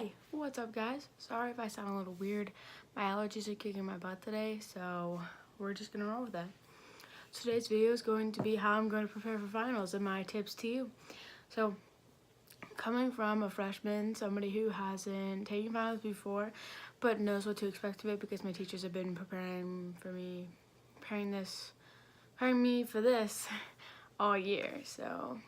Hey, what's up guys? Sorry if I sound a little weird. My allergies are kicking my butt today, so we're just gonna roll with that. Today's video is going to be how I'm going to prepare for finals and my tips to you. So, coming from a freshman, somebody who hasn't taken finals before, but knows what to expect of it because my teachers have been preparing me for this all year, so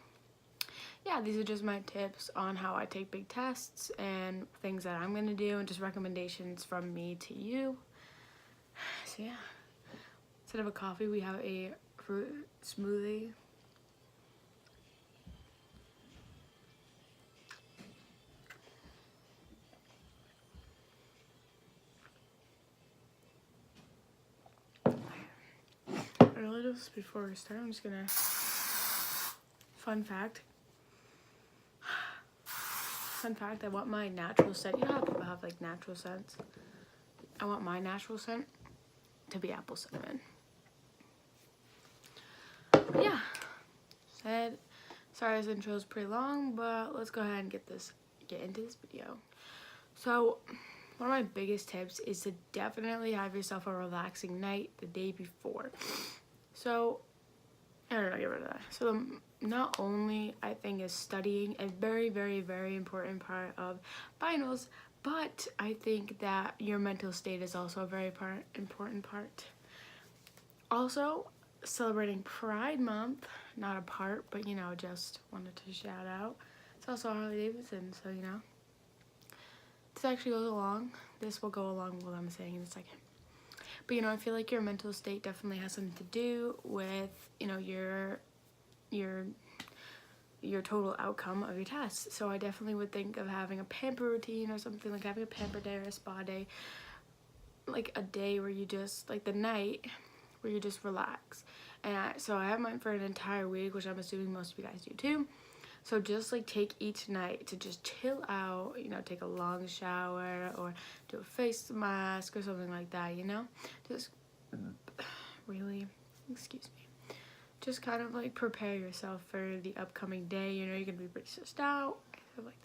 yeah, these are just my tips on how I take big tests and things that I'm gonna do and just recommendations from me to you. So yeah, instead of a coffee, we have a fruit smoothie. Earlier just before we start, I'm just gonna, fun fact, I want my natural scent. You know how people have like natural scents? I want my natural scent to be apple cinnamon. But yeah, sorry this intro is pretty long, but let's go ahead and get into this video. So one of my biggest tips is to definitely have yourself a relaxing night the day before. So I don't know, get rid of that. So not only I think is studying a very, very, very important part of finals, but I think that your mental state is also a very important part. Also, celebrating Pride Month, not a part, but you know, just wanted to shout out. It's also Harley Davidson, so you know. This actually goes along. This will go along with what I'm saying in a second. But you know, I feel like your mental state definitely has something to do with, you know, your total outcome of your test. So I definitely would think of having a pamper routine or something, like having a pamper day or a spa day, like a day where you just, like the night where you just relax. And so I have mine for an entire week, which I'm assuming most of you guys do too. So just like take each night to just chill out, you know, take a long shower or do a face mask or something like that, you know? Just really, excuse me. Just kind of like prepare yourself for the upcoming day. You know, you're gonna be pretty stressed out, stuff like that.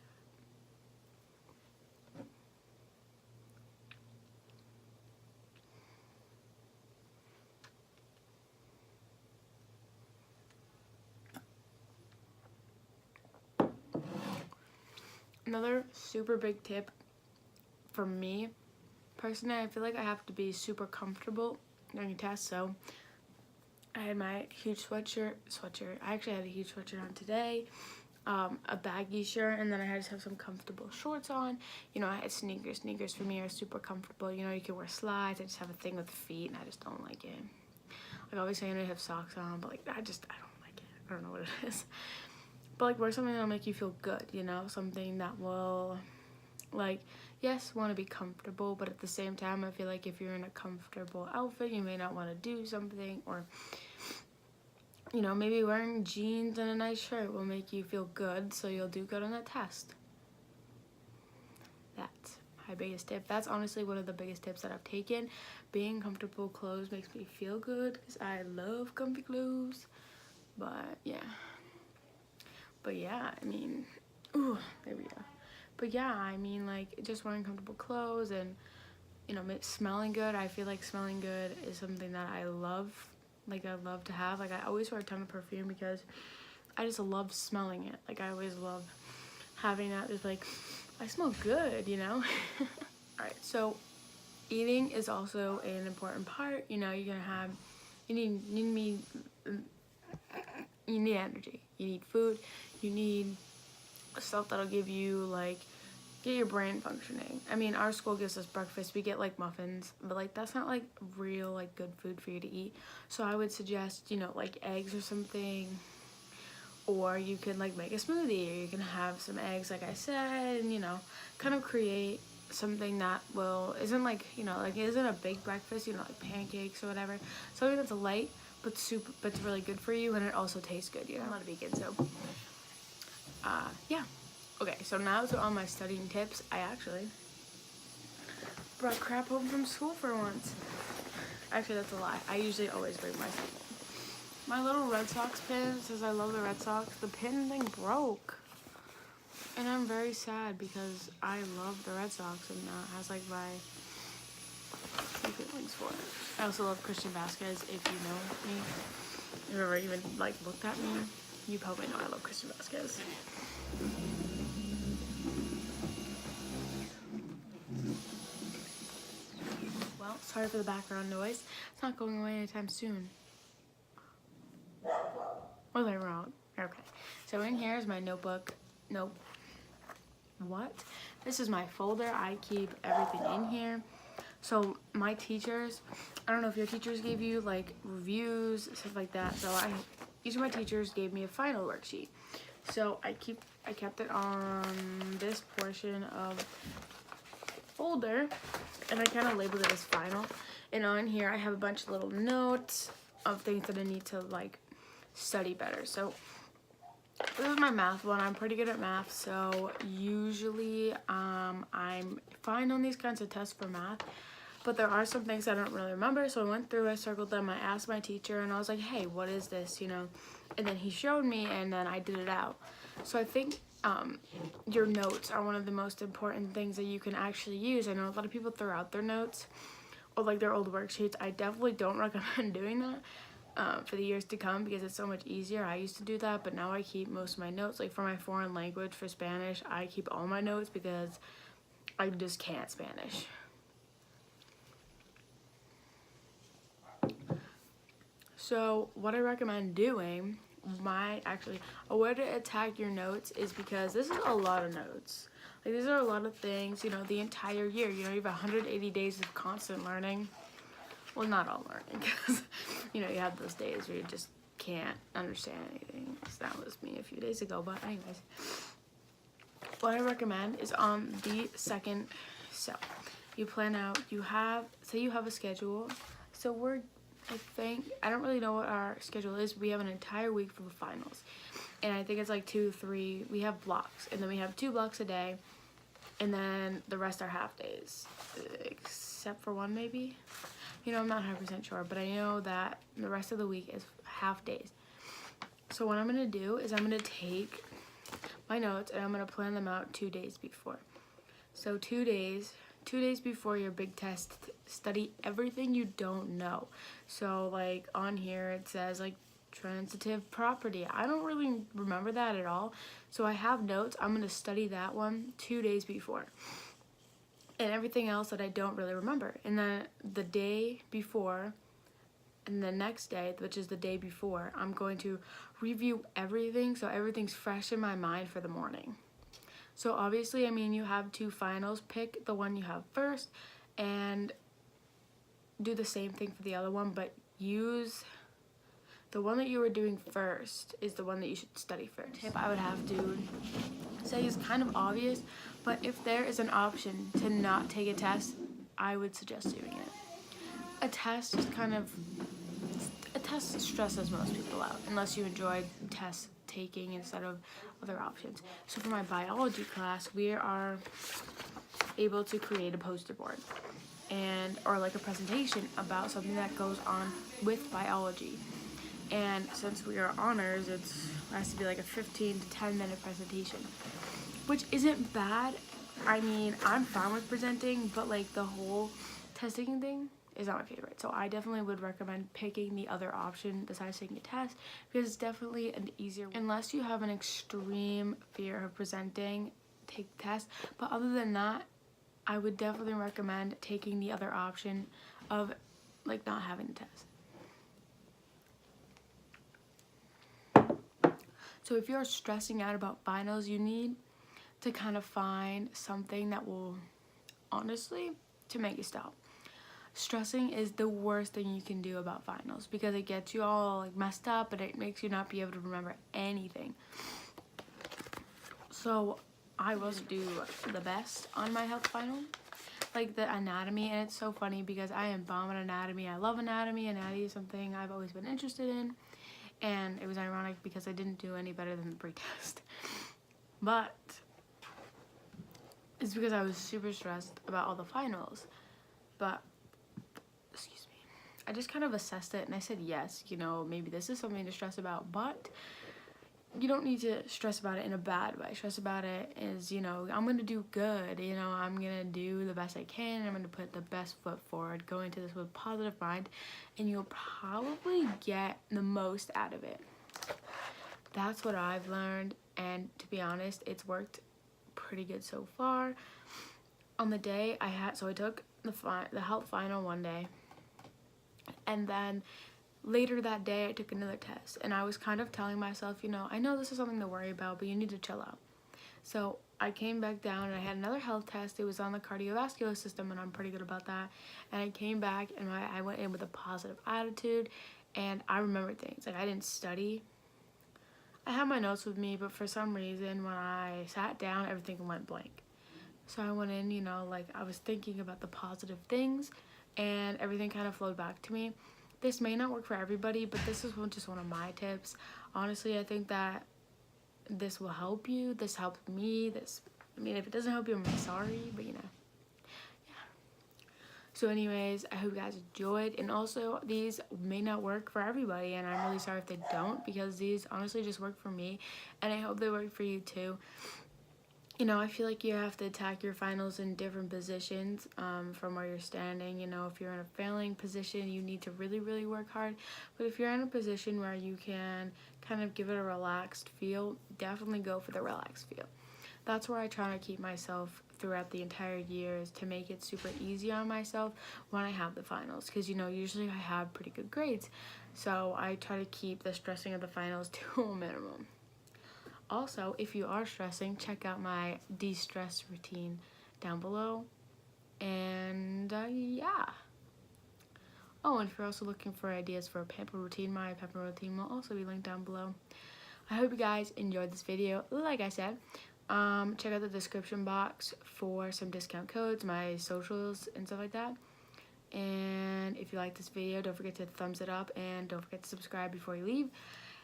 Another super big tip for me, personally, I feel like I have to be super comfortable during a test. So I had my huge sweatshirt. I actually had a huge sweatshirt on today, a baggy shirt, and then I had to have some comfortable shorts on. You know, I had sneakers. Sneakers for me are super comfortable. You know, you can wear slides. I just have a thing with feet, and I just don't like it. Like, obviously, I know you have socks on, but like, I don't like it. I don't know what it is. But like, wear something that'll make you feel good. You know, something that will, like, yes, want to be comfortable, but at the same time, I feel like if you're in a comfortable outfit, you may not want to do something, or you know, maybe wearing jeans and a nice shirt will make you feel good, so you'll do good on that test. That's my biggest tip. That's honestly one of the biggest tips that I've taken. Being comfortable clothes makes me feel good because I love comfy clothes. But yeah, I mean, ooh, there we go. But yeah, I mean, like, just wearing comfortable clothes and, you know, smelling good. I feel like smelling good is something that I love. Like, I love to have. Like, I always wear a ton of perfume because I just love smelling it. Like, I always love having that. Just like, I smell good, you know? Alright, so eating is also an important part. You know, you're gonna have, you need energy. You need food. You need stuff that'll give you, like, get your brain functioning. I mean, our school gives us breakfast. We get like muffins, but like that's not like real like good food for you to eat. So I would suggest, you know, like eggs or something, or you can like make a smoothie, or you can have some eggs like I said, and you know, kind of create something that isn't like, you know, like it isn't a big breakfast, you know, like pancakes or whatever. Something that's light but it's really good for you, and it also tastes good, you know. I'm not a vegan, so yeah. Okay, so now to all my studying tips. I actually brought crap home from school for once. Actually, that's a lie. I usually always bring my stuff home. My little Red Sox pin says I love the Red Sox. The pin thing broke. And I'm very sad because I love the Red Sox and that has like my feelings for it. I also love Christian Vasquez. If you know me, if you ever even like looked at me, you probably know I love Christian Vasquez. Well, sorry for the background noise. It's not going away anytime soon. Was I wrong? Okay. So in here is my notebook. Nope. What? This is my folder. I keep everything in here. So my teachers, I don't know if your teachers gave you like reviews, stuff like that. So each of my teachers gave me a final worksheet. So I kept it on this portion of folder, and I kind of labeled it as final. And on here I have a bunch of little notes of things that I need to like study better. So this is my math one. I'm pretty good at math, so usually I'm fine on these kinds of tests for math, but there are some things I don't really remember. So I went through, I circled them, I asked my teacher, and I was like, hey, what is this, you know? And then he showed me, and then I did it out. So I think your notes are one of the most important things that you can actually use. I know a lot of people throw out their notes or like their old worksheets. I definitely don't recommend doing that for the years to come because it's so much easier. I used to do that, but now I keep most of my notes. Like for my foreign language, for Spanish, I keep all my notes because I just can't Spanish. So what I recommend doing, a way to attack your notes is because this is a lot of notes. Like these are a lot of things, you know, the entire year. You know, you have 180 days of constant learning. Well, not all learning, because, you know, you have those days where you just can't understand anything. So that was me a few days ago, but anyways. What I recommend is on the second, so you plan out, say you have a schedule. So I don't really know what our schedule is. We have an entire week for the finals. And I think it's like 2, 3, we have blocks. And then we have 2 blocks a day. And then the rest are half days, except for one maybe. You know, I'm not 100% sure, but I know that the rest of the week is half days. So what I'm going to do is I'm going to take my notes and I'm going to plan them out 2 days before. So 2 days before your big test, study everything you don't know. So like on here it says like transitive property. I don't really remember that at all. So I have notes. I'm going to study that one 2 days before. And everything else that I don't really remember. And then the day before and the next day, which is the day before, I'm going to review everything so everything's fresh in my mind for the morning. So obviously, I mean, you have 2 finals. Pick the one you have first and do the same thing for the other one, but use the one that you were doing first is the one that you should study first. Tip I would have to say is kind of obvious, but if there is an option to not take a test, I would suggest doing it. A test stresses most people out unless you enjoy test taking instead of other options. So for my biology class, we are able to create a poster board or like a presentation about something that goes on with biology. And since we are honors, it has to be like a 15 to 10 minute presentation, which isn't bad. I mean, I'm fine with presenting, but like the whole testing thing is not my favorite. So I definitely would recommend picking the other option besides taking a test because it's definitely an easier, unless you have an extreme fear of presenting, take the test. But other than that, I would definitely recommend taking the other option of like not having the test. So if you're stressing out about finals, you need to kind of find something that will, honestly, to make you stop. Stressing is the worst thing you can do about finals because it gets you all like messed up and it makes you not be able to remember anything. So I wasn't do the best on my health final, like the anatomy, and it's so funny because I am bomb at anatomy. I love anatomy. Anatomy is something I've always been interested in. And it was ironic because I didn't do any better than the pre-test. But it's because I was super stressed about all the finals. But, excuse me, I just kind of assessed it and I said, yes, you know, maybe this is something to stress about. But you don't need to stress about it in a bad way. Stress about it is, you know, I'm going to do good. You know, I'm going to do the best I can. I'm going to put the best foot forward. Go into this with a positive mind, and you'll probably get the most out of it. That's what I've learned, and to be honest, it's worked pretty good so far. On the day I took the health final one day, and then later that day I took another test, and I was kind of telling myself, you know, I know this is something to worry about, but you need to chill out. So I came back down and I had another health test. It was on the cardiovascular system, and I'm pretty good about that. And I came back and I went in with a positive attitude, and I remembered things. Like, I didn't study. I had my notes with me, but for some reason when I sat down, everything went blank. So I went in, you know, like, I was thinking about the positive things, and everything kind of flowed back to me. This may not work for everybody, but this is just one of my tips. Honestly, I think that this will help you. This helped me. I mean, if it doesn't help you, I'm really sorry, but you know. So anyways, I hope you guys enjoyed, and also these may not work for everybody, and I'm really sorry if they don't, because these honestly just work for me, and I hope they work for you too. You know, I feel like you have to attack your finals in different positions from where you're standing. You know, if you're in a failing position, you need to really, really work hard. But if you're in a position where you can kind of give it a relaxed feel, definitely go for the relaxed feel. That's where I try to keep myself throughout the entire year, is to make it super easy on myself when I have the finals. Because, you know, usually I have pretty good grades. So I try to keep the stressing of the finals to a minimum. Also, if you are stressing, check out my de-stress routine down below. And yeah. Oh, and if you're also looking for ideas for a pamper routine, my pamper routine will also be linked down below. I hope you guys enjoyed this video. Like I said, check out the description box for some discount codes, my socials, and stuff like that. And if you like this video, don't forget to thumbs it up, and don't forget to subscribe before you leave.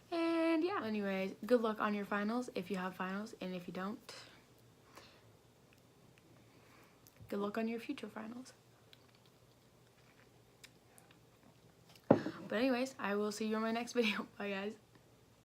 And yeah, anyways, good luck on your finals if you have finals, and if you don't, good luck on your future finals. But anyways, I will see you in my next video. Bye, guys.